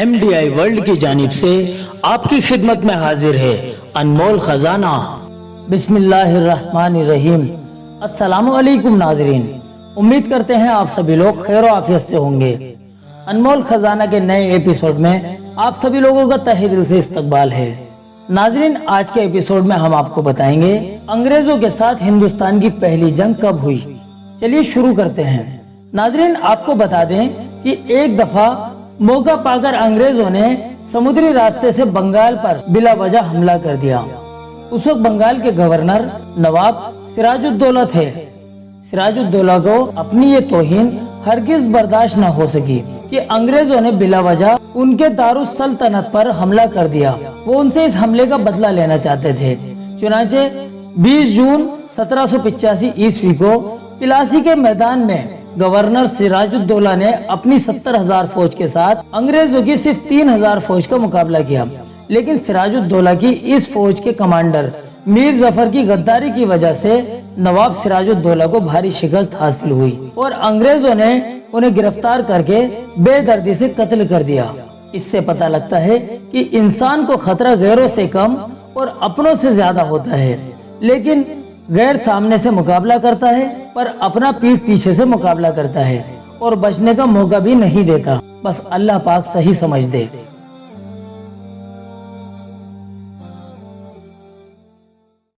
MDI world की जानिब से आपकी खिदमत में हाजिर है अनमोल खजाना। बिस्मिल्लाहिर्रहमानिर्रहीम। अस्सलामु अलैकुम नाज़रीन, उम्मीद करते हैं आप सभी लोग खैर आफियत से होंगे। अनमोल खजाना के नए एपिसोड में आप सभी लोगों का तहे दिल से इस्तकबाल है। नाज़रीन, आज के एपिसोड में हम आपको बताएंगे अंग्रेजों के साथ हिंदुस्तान की पहली जंग कब हुई। चलिए शुरू करते हैं। नाज़रीन, आपको बता दें कि एक दफा मौका पाकर अंग्रेजों ने समुद्री रास्ते से बंगाल पर बिला वजह हमला कर दिया। उस वक्त बंगाल के गवर्नर नवाब सिराजुद्दौला थे। सिराजुद्दौला को अपनी ये तौहीन हरगिज बर्दाश्त न हो सकी कि अंग्रेजों ने बिला वजह उनके दारुस सल्तनत पर हमला कर दिया। वो उनसे इस हमले का बदला लेना चाहते थे। चुनांचे 20 जून 1785 ईस्वी को पिलासी के मैदान में गवर्नर सिराजुद्दौला ने अपनी 70,000 फौज के साथ अंग्रेजों की सिर्फ 3,000 फौज का मुकाबला किया। लेकिन सिराजुद्दौला की इस फौज के कमांडर मीर जफर की गद्दारी की वजह से नवाब सिराजुद्दौला को भारी शिकस्त हासिल हुई और अंग्रेजों ने उन्हें गिरफ्तार करके बेदर्दी से कत्ल कर दिया। इससे पता लगता है कि इंसान को खतरा गैरों से कम और अपनों से ज्यादा होता है, लेकिन गैर सामने से मुकाबला करता है पर अपना पीठ पीछे से मुकाबला करता है और बचने का मौका भी नहीं देता। बस अल्लाह पाक सही समझ दे।